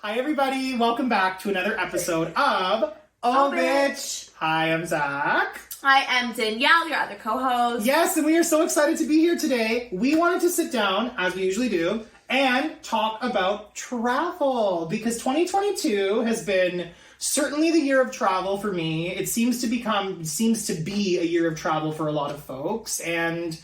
Hi, everybody. Welcome back to another episode of Oh Bitch. Hi, I'm Zach. I am Danielle, your other co-host. Yes, and we are so excited to be here today. We wanted to sit down, as we usually do, and talk about travel because 2022 has been certainly the year of travel for me. It seems to be a year of travel for a lot of folks, and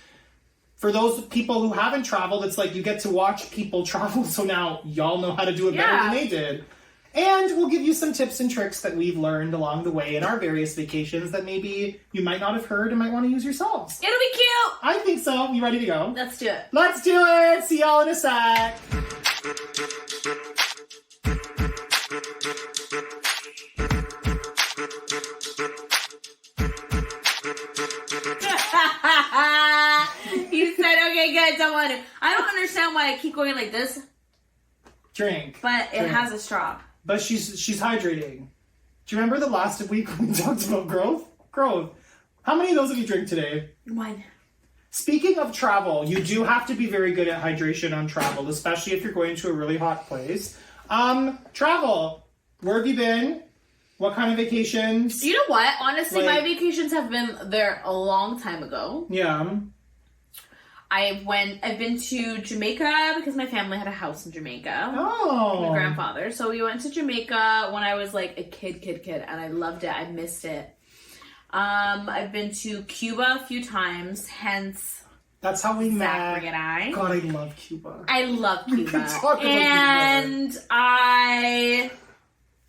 for those people who haven't traveled, it's like you get to watch people travel, so now y'all know how to do it better than they did. And we'll give you some tips and tricks that we've learned along the way in our various vacations that maybe you might not have heard and might want to use yourselves. It'll be cute! I think so. You ready to go? Let's do it. Let's do it! See y'all in a sec. You said, okay, good, don't want to. I don't understand why I keep going like this. Drink. But it has a straw. But she's hydrating. Do you remember the last week when we talked about growth? Growth. How many of those have you drank today? One. Speaking of travel, you do have to be very good at hydration on travel, especially if you're going to a really hot place. Travel. Where have you been? What kind of vacations? You know what? Honestly, my vacations have been there a long time ago. Yeah. I've been to Jamaica because my family had a house in Jamaica. Oh. My grandfather. So we went to Jamaica when I was like a kid, and I loved it. I missed it. I've been to Cuba a few times, hence that's how we met. Zachary and I. God, I love Cuba. I love Cuba. And I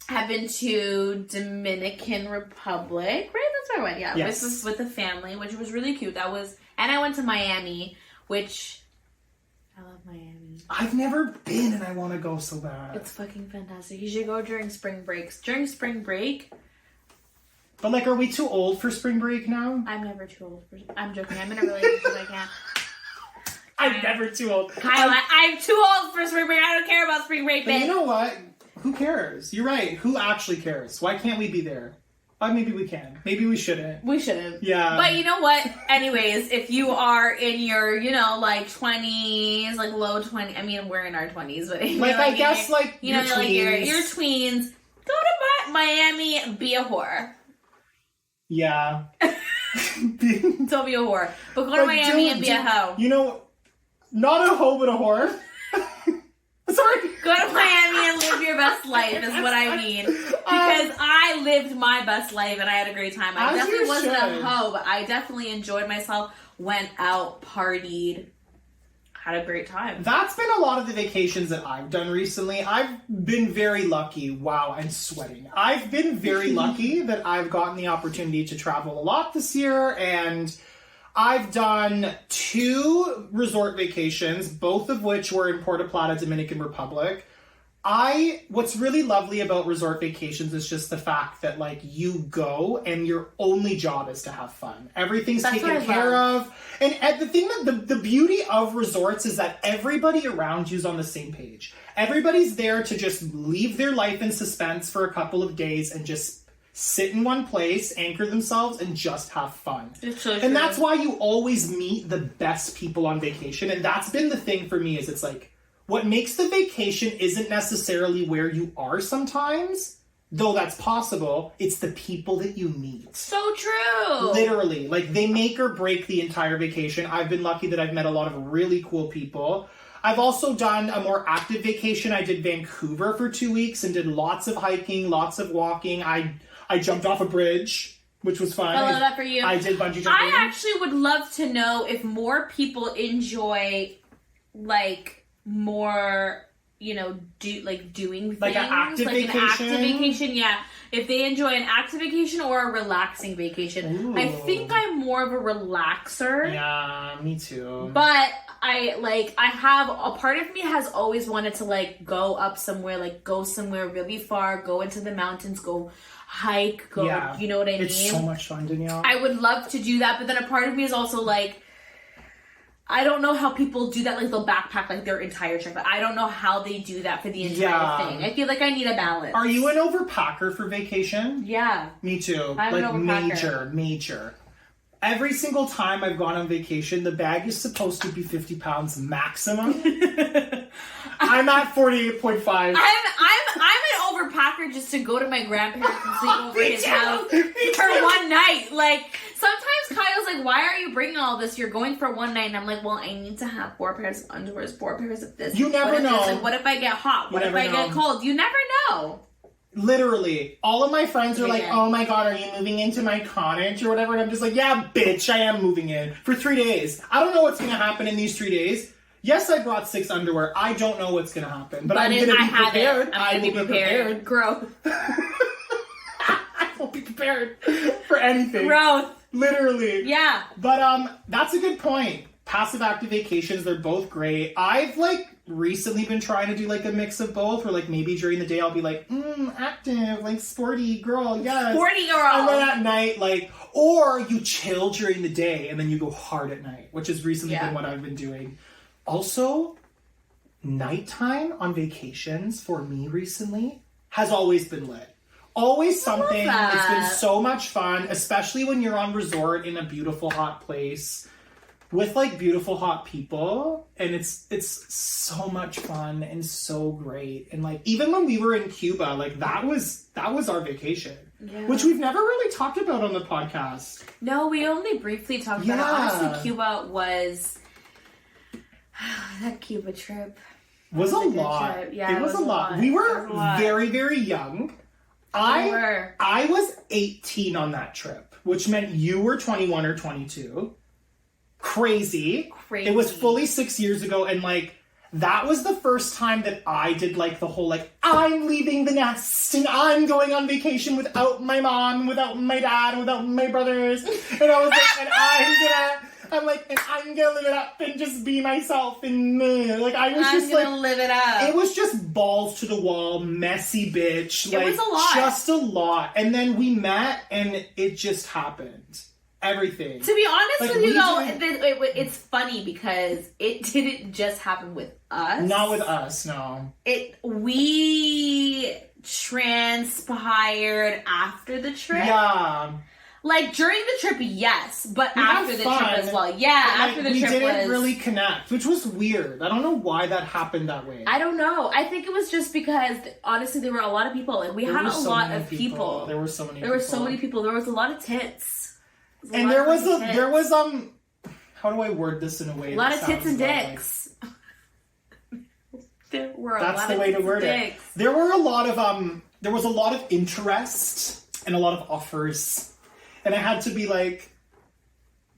have been to Dominican Republic. Right? That's where I went. Yeah. Yes. With the family, which was really cute. And I went to Miami, which I love Miami. I've never been and I want to go so bad. It's fucking fantastic. You should go during spring breaks. During spring break. But like, are we too old for spring break now? I'm never too old for. I'm joking. I'm in a relationship. I can't. I'm never too old. Kyle, I'm too old for spring break. I don't care about spring break, But bitch. you know what? Who cares? You're right. Who actually cares? Why can't we be there? Maybe we can. Maybe we shouldn't. We shouldn't. Yeah. But you know what? Anyways, if you are in your, like 20s, like low 20s, I mean, we're in our 20s, but like, I guess, like, you know, your like tweens. your tweens, go to Miami, be a whore. Yeah. Don't be a whore. But go to Miami and be a hoe. You know, not a hoe, but a whore. Sorry. Go to Miami and live your best life is what I mean. Because I lived my best life and I had a great time. I definitely wasn't a hoe, but I definitely enjoyed myself, went out, partied, had a great time. That's been a lot of the vacations that I've done recently. I've been very lucky. Wow, I'm sweating. I've been very lucky that I've gotten the opportunity to travel a lot this year, and I've done 2 resort vacations, both of which were in Puerto Plata, Dominican Republic. What's really lovely about resort vacations is just the fact that, like, you go and your only job is to have fun. Everything's taken care of. And the thing that the beauty of resorts is that everybody around you is on the same page. Everybody's there to just leave their life in suspense for a couple of days and just sit in one place, anchor themselves, and just have fun. It's so true. And that's why you always meet the best people on vacation. And that's been the thing for me is it's like, what makes the vacation isn't necessarily where you are sometimes, though that's possible. It's the people that you meet. So true. Literally. Like, they make or break the entire vacation. I've been lucky that I've met a lot of really cool people. I've also done a more active vacation. I did Vancouver for 2 weeks and did lots of hiking, lots of walking. I jumped off a bridge, which was fun. I love that for you. I did bungee jumping. I actually would love to know if more people enjoy, like, more, doing things. Like an active vacation? An active vacation, yeah. If they enjoy an active vacation or a relaxing vacation. Ooh. I think I'm more of a relaxer. Yeah, me too. But I have, a part of me has always wanted to, like, go up somewhere, like, go somewhere really far, go into the mountains, go hike, you know what I mean? It's so much fun, Danielle. I would love to do that, but then a part of me is also like, I don't know how people do that, like they'll backpack like their entire trip. I don't know how they do that for the entire thing. I feel like I need a balance. Are you an overpacker for vacation? Yeah. Me too. I'm an overpacker. Major. Every single time I've gone on vacation, the bag is supposed to be 50 pounds maximum. I'm at 48.5. I'm never just to go to my grandparents and sleep over his house for one night. Like, sometimes Kyle's like, why are you bringing all this? You're going for one night. And I'm like, well, I need to have 4 pairs of underwear, 4 pairs of this. You never know. This, what if I get hot? What if I get cold? You never know. Literally, all of my friends are like, oh my god, are you moving into my cottage or whatever? And I'm just like, yeah, bitch, I am moving in for 3 days. I don't know what's going to happen in these 3 days. Yes, I brought 6 underwear. I don't know what's going to happen, but I'm going to be prepared. I will be prepared. Growth. I will be prepared for anything. Growth. Literally. Yeah. But that's a good point. Passive active vacations, they're both great. I've like recently been trying to do like a mix of both, where like maybe during the day I'll be like, active, like sporty girl, yes. Sporty girl. And then at night, like, or you chill during the day and then you go hard at night, which has recently been what I've been doing. Also, nighttime on vacations for me recently has always been lit. Always something. It's been so much fun, especially when you're on resort in a beautiful hot place with like beautiful hot people, and it's so much fun and so great. And like even when we were in Cuba, like that was our vacation, which we've never really talked about on the podcast. No, we only briefly talked about it. Honestly, Cuba was that Cuba trip was a lot. Trip. Yeah, it was a lot. We were very, very young. I was 18 on that trip, which meant you were 21 or 22. Crazy. It was fully 6 years ago, and like that was the first time that I did like the whole like I'm leaving the nest and I'm going on vacation without my mom, without my dad, without my brothers, and I was like, and I'm gonna live it up and just be myself and like I'm gonna live it up. It was just balls to the wall, messy bitch. It was a lot. Just a lot. And then we met and it just happened. Everything. To be honest with you though, it's funny because it didn't just happen with us. Not with us, no. We transpired after the trip. Yeah. Like during the trip, yes, but after the trip as well. Yeah, but, after the trip we didn't really connect, which was weird. I don't know why that happened that way. I don't know. I think it was just because honestly, there were a lot of people, and we had a lot of people. There were so many. There were so many people. There was a lot of tits. And there was how do I word this in a way? A lot of tits and dicks. There were a lot of That's the way to word it. There were a lot of there was a lot of interest and a lot of offers. And I had to be like,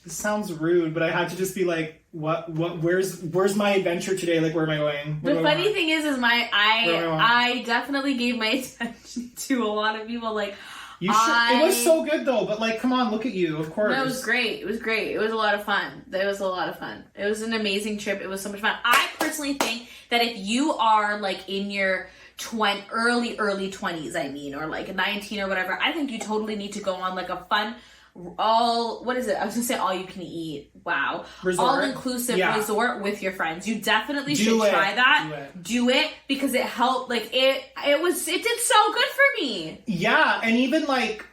this sounds rude, but I had to just be like, where's my adventure today? Like, where am I going? The funny thing is I definitely gave my attention to a lot of people. Like, it was so good though, but like, come on, look at you, of course. No, it was great. It was great. It was a lot of fun. It was a lot of fun. It was an amazing trip. It was so much fun. I personally think that if you are like in your early 20s, I mean, or like 19 or whatever, I think you totally need to go on like a fun what is it? I was gonna say all you can eat. Wow. Resort. All-inclusive resort with your friends. You definitely should try that. Do it because it helped. Like it did so good for me. Yeah, and even like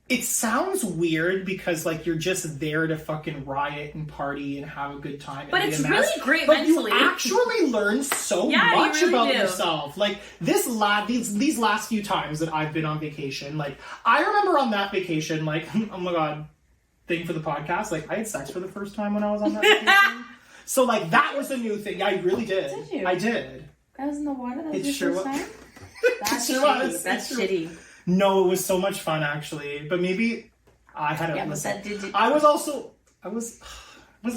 it sounds weird because like you're just there to fucking riot and party and have a good time. But it's really great but mentally. You actually learn so much about yourself. Like these last few times that I've been on vacation, like I remember on that vacation, like oh my god, thing for the podcast, like I had sex for the first time when I was on that vacation. So like that was a new thing. I really did. Did you? I did. That was in the water. That was It your sure first time. That's It shitty. was. That's shitty. No, it was so much fun actually. But maybe I had a listen. I was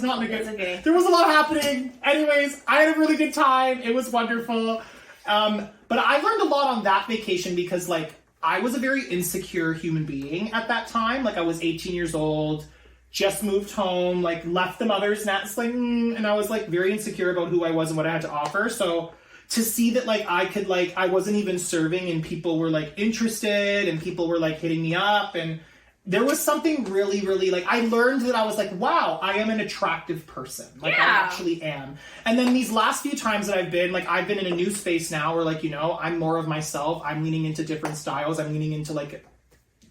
not in a good. Okay. There was a lot happening. Anyways, I had a really good time. It was wonderful. But I learned a lot on that vacation because like I was a very insecure human being at that time. Like I was 18 years old, just moved home, like left the mother's nest, like, and I was like very insecure about who I was and what I had to offer. So to see that like I could like I wasn't even serving and people were like interested and people were like hitting me up, and there was something really, really like I learned that I was like, wow, I am an attractive person. Like I actually am. And then these last few times that I've been in a new space now where like, you know, I'm more of myself. I'm leaning into different styles. I'm leaning into like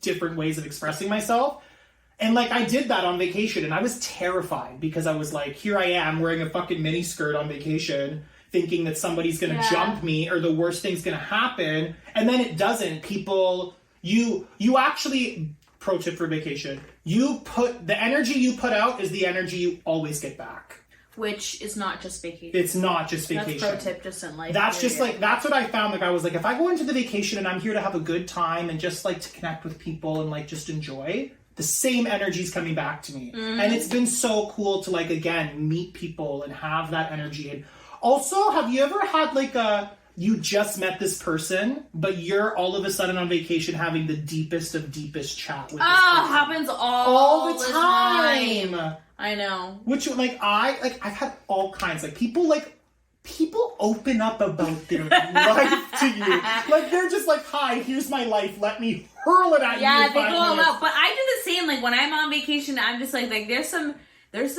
different ways of expressing myself. And like I did that on vacation and I was terrified because I was like, here I am wearing a fucking mini skirt on vacation, thinking that somebody's going to Yeah. jump me or the worst thing's going to happen. And then it doesn't. People, you actually, pro tip for vacation, the energy you put out is the energy you always get back. Which is not just vacation. It's not just vacation. That's pro tip just in life. That's just like, that's what I found. Like, I was like, if I go into the vacation and I'm here to have a good time and just like to connect with people and like just enjoy, the same energy's coming back to me. Mm-hmm. And it's been so cool to like, again, meet people and have that energy. And also, have you ever had like you just met this person, but you're all of a sudden on vacation having the deepest of deepest chat with this person? Happens all the time. I know. Which I've had all kinds, like people open up about their life to you. Like they're just like, hi, here's my life, let me hurl it at you. Yeah, in they 5 go all minutes. out. But I do the same. Like when I'm on vacation, I'm just like there's some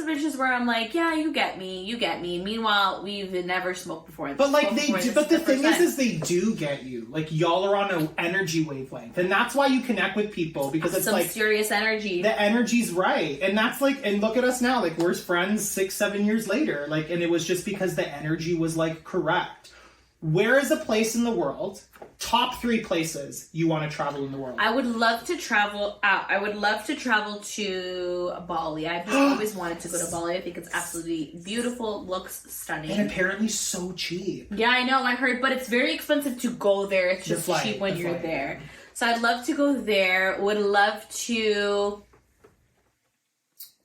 bitches where I'm like, yeah, you get me. Meanwhile, we've never smoked before. But like Smoked they before, do, this but the the first thing time. is they do get you. Like y'all are on an energy wavelength, and that's why you connect with people, because it's some like serious energy. the energy's right. And that's like, and look at us now, like we're friends 6-7 years later, like, and it was just because the energy was like correct. Where is a place in the world, top 3 places you want to travel in the world? I would love to travel out. I would love to travel to Bali. I've always wanted to go to Bali. I think it's absolutely beautiful, looks stunning. And apparently so cheap. Yeah, I know, I heard, but it's very expensive to go there. It's just cheap when you're there. So I'd love to go there. Would love to...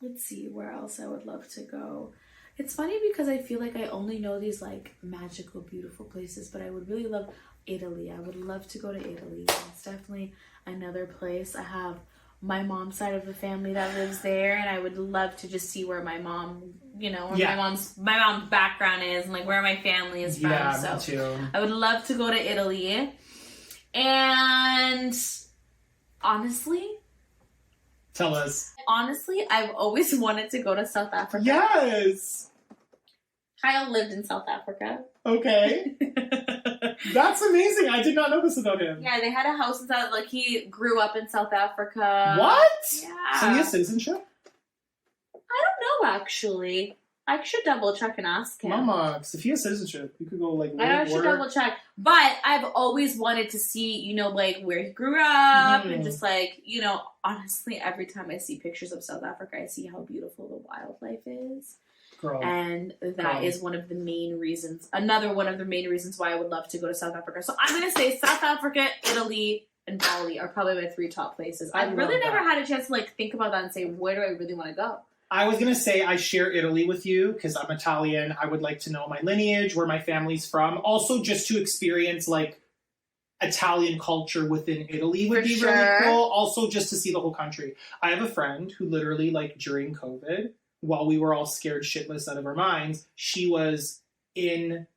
Let's see, where else I would love to go. It's funny because I feel like I only know these like magical, beautiful places, but I would really love Italy. I would love to go to Italy. It's definitely another place. I have my mom's side of the family that lives there, and I would love to just see where my mom, where my mom's background is, and like where my family is from. Yeah, so me too. I would love to go to Italy. And honestly, Tell us. I've always wanted to go to South Africa. Yes. Kyle lived in South Africa. Okay. That's amazing. I did not know this about him. Yeah, they had a house in South. Like he grew up in South Africa. What? Yeah. So he has citizenship? I don't know actually. I should double check and ask him. Mama, if he has citizenship, you could go like. I should double check. But I've always wanted to see, like where he grew up and just like, honestly, every time I see pictures of South Africa, I see how beautiful the wildlife is. Girl. And that is one of the main reasons, another one of the main reasons why I would love to go to South Africa. So I'm going to say South Africa, Italy, and Bali are probably my 3 top places. I've really never had a chance to like think about that and say, where do I really want to go? I was going to say I share Italy with you because I'm Italian. I would like to know my lineage, where my family's from. Also, just to experience like Italian culture within Italy would be really cool. Also, just to see the whole country. I have a friend who literally like during COVID, while we were all scared shitless out of our minds, she was in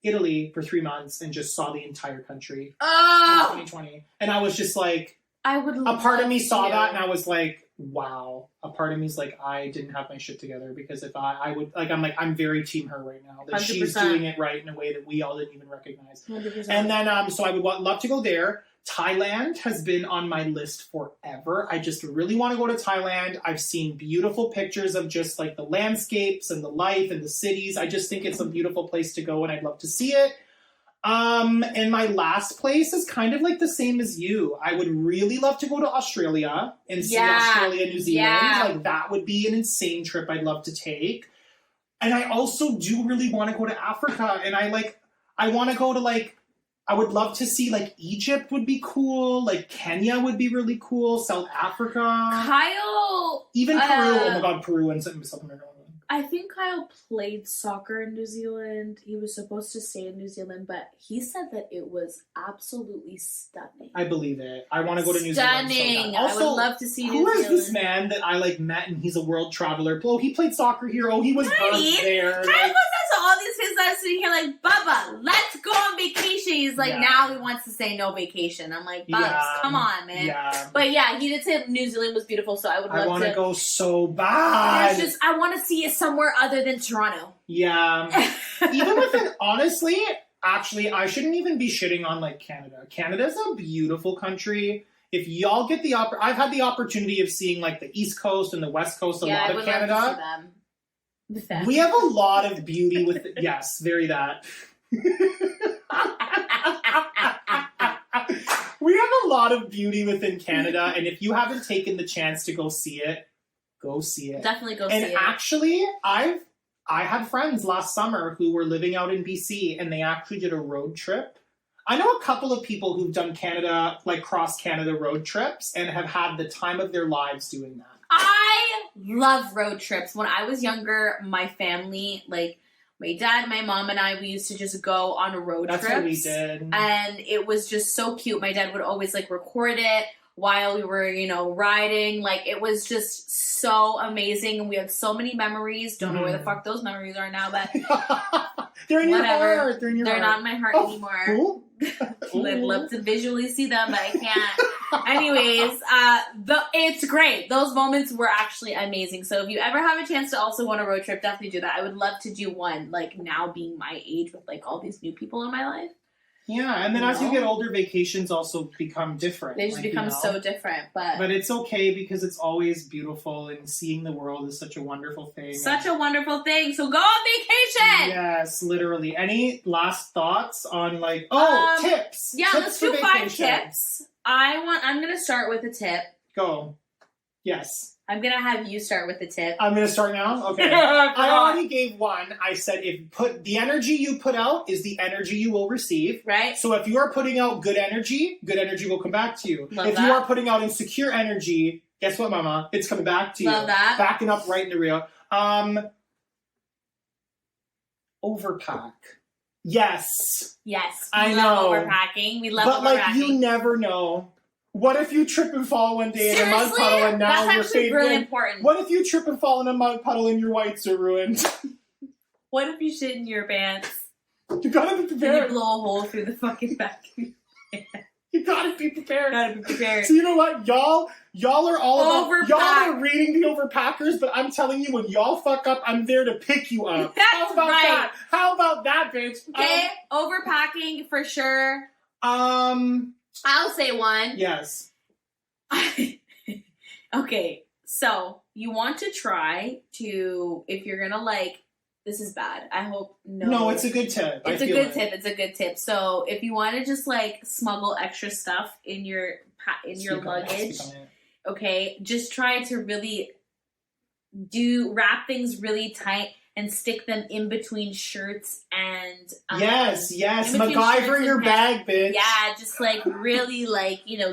Italy for 3 months and just saw the entire country in 2020. And I was just like, I would. A part of me saw that and I was like, wow. A part of me is like, I didn't have my shit together because if I would, like, I'm very team her right now. That 100%. She's doing it right in a way that we all didn't even recognize. 100%. And then, so I would love to go there. Thailand has been on my list forever. I just really want to go to Thailand. I've seen beautiful pictures of just like the landscapes and the life and the cities. I just think it's a beautiful place to go and I'd love to see it. And my last place is kind of like the same as you. I would really love to go to Australia and see Australia, New Zealand. Yeah. Like that would be an insane trip I'd love to take. And I also do really want to go to Africa. And I want to go to like, I would love to see like Egypt would be cool. Like Kenya would be really cool. South Africa. Kyle. Even Peru. Oh my God, Peru and South America. I think Kyle played soccer in New Zealand. He was supposed to stay in New Zealand, but he said that it was absolutely stunning. I believe it. I want to go to New Zealand. Stunning. Also, I would love to see New who Zealand. is this man that I like met and he's a world traveler? Oh, he played soccer here. Oh, he was birthed there. Kyle goes out to all these things that I'm sitting here like, Bubba, let's go on vacation. He's like, now he wants to say no vacation. I'm like, Bubs, come on, man. Yeah. But yeah, he did say New Zealand was beautiful, so I would love to. I want to go so bad. I want to see it somewhere other than Toronto. Yeah. Even within, honestly, actually, I shouldn't even be shitting on like Canada. Canada's a beautiful country. If y'all get I've had the opportunity of seeing like the East Coast and the West Coast a lot of Canada. Love to see them. We have a lot of beauty with yes, very that. We have a lot of beauty within Canada, and if you haven't taken the chance to go see it, go see it. Definitely go see it. And actually, I had friends last summer who were living out in BC, and they actually did a road trip. I know a couple of people who've done Canada, like cross-Canada road trips, and have had the time of their lives doing that. I love road trips. When I was younger, my family, like my dad, my mom, and I, we used to just go on a road trip. That's what we did. And it was just so cute. My dad would always like record it while we were, riding. Like, it was just so amazing. And we had so many memories. Don't know where the fuck those memories are now, but they're in whatever. Your heart. They're in your heart. They're not in my heart anymore. Cool. I'd love to visually see them, but I can't. Anyways, it's great. Those moments were actually amazing. So if you ever have a chance to also go on a road trip, definitely do that. I would love to do one, like now being my age with like all these new people in my life. Yeah, and then as you get older, vacations also become different. They just become so different, but it's okay because it's always beautiful, and seeing the world is such a wonderful thing. Such a wonderful thing. So go on vacation. Yes, literally. Any last thoughts on tips? Yeah, tips let's do 5 tips. I'm gonna start with a tip. Go. Yes. I'm gonna have you start with the tip. I'm gonna start now? Okay. I already gave one. I said the energy you put out is the energy you will receive. Right. So if you are putting out good energy will come back to you. Love if that. you are putting out insecure energy, guess what, mama? It's coming back to you. Love that. Backing up right in the real. Overpack. Yes. Yes. I love know. Overpacking. We love but overpacking. like, you never know. What if you trip and fall one day in a mud puddle and now that's you're actually fading? really important. What if you trip and fall in a mud puddle and your whites are ruined? What if you shit in your pants? You gotta be And you prepared. blow a hole through the fucking back of your pants? You gotta be prepared. Gotta be prepared. So you know what? Y'all are all Overpack. y'all are reading the overpackers, but I'm telling you, when y'all fuck up, I'm there to pick you up. That's How about right. that? How about that, bitch? Okay, overpacking for sure. I'll say one. Yes. Okay, so you want to try to, if you're gonna this is bad. I hope No, it's a good tip. It's a good tip. It's a good tip. So if you want to just smuggle extra stuff in your luggage, okay, just try to really wrap things really tight and stick them in between shirts and yes, in between MacGyver shirts your and bag, bitch. Yeah, just really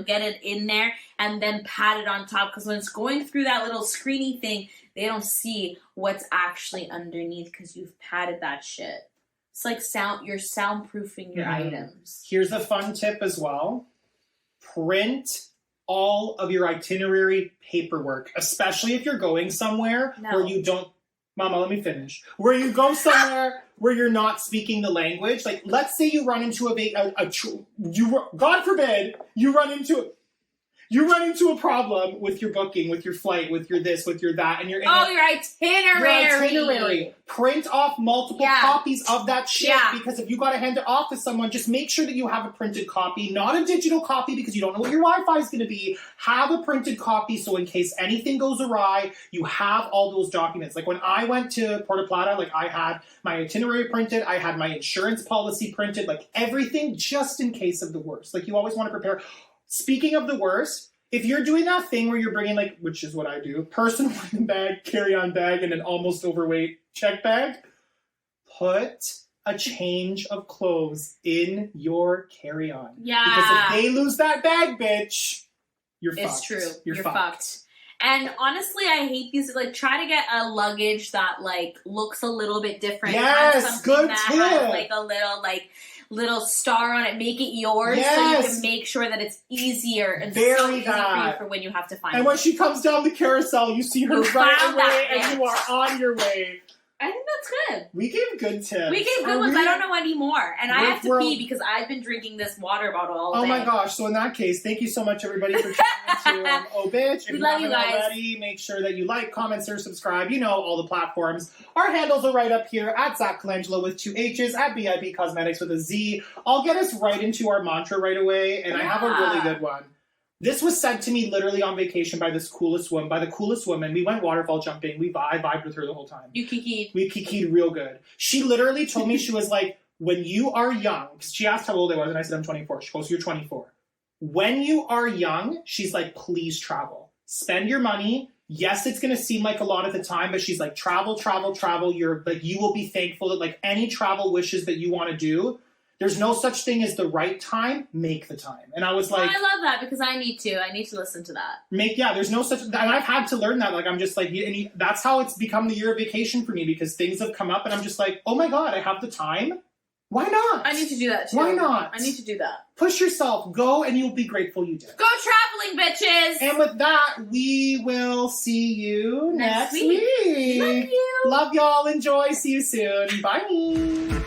get it in there and then pat it on top, because when it's going through that little screening thing, they don't see what's actually underneath because you've padded that shit. It's like you're soundproofing your items. Here's a fun tip as well. Print all of your itinerary paperwork, especially if you're going somewhere where you don't... Mama, let me finish. Where you go somewhere where you're not speaking the language. Like, let's say you run into God forbid, you run into a problem with your booking, with your flight, with your this, with your that, and you're in your itinerary. Print off multiple copies of that shit, because if you gotta hand it off to someone, just make sure that you have a printed copy, not a digital copy, because you don't know what your Wi-Fi is gonna be. Have a printed copy, so in case anything goes awry, you have all those documents. Like, when I went to Puerto Plata, I had my itinerary printed, I had my insurance policy printed, everything just in case of the worst. You always want to prepare. Speaking of the worst, if you're doing that thing where you're bringing, which is what I do, personal bag, carry-on bag, and an almost overweight check bag, put a change of clothes in your carry-on. Yeah. Because if they lose that bag, bitch, you're fucked. It's true. You're fucked. And honestly, I hate these. Try to get a luggage that looks a little bit different. Yes, good tip. Has a little star on it. Make it yours, so you can make sure that it's easier and so easy for you for when you have to find it. And when she comes down the carousel, you see her right away, and you are on your way. I think that's good. We gave good tips. We gave good ones. I don't know anymore. And I have to pee because I've been drinking this water bottle all day. Oh my gosh. So in that case, thank you so much, everybody, for tuning into Oh Bitch. If we you love you haven't guys. already, make sure that you like, comment, or subscribe. You know, all the platforms. Our handles are right up here, at Zach Colangelo with 2 H's, at BIP Cosmetics with a Z. I'll get us right into our mantra right away, and I have a really good one. This was said to me literally on vacation by the coolest woman. We went waterfall jumping. I vibed with her the whole time. You kikied. We kikied real good. She literally told me, she was like, when you are young, because she asked how old I was, and I said, I'm 24. She goes, you're 24. When you are young, she's like, please travel. Spend your money. Yes, it's going to seem like a lot at the time, but she's like, travel. You're like, you will be thankful that like any travel wishes that you want to do, there's no such thing as the right time, make the time. And I was like... I love that because I need to listen to that. There's no such... And I've had to learn that. Like, I'm just like... that's how it's become the year of vacation for me, because things have come up and I'm just like, oh my God, I have the time. Why not? I need to do that too. Why not? I need to do that. Push yourself. Go and you'll be grateful you did. Go traveling, bitches! And with that, we will see you next week. Love you. Love y'all. Enjoy. See you soon. Bye.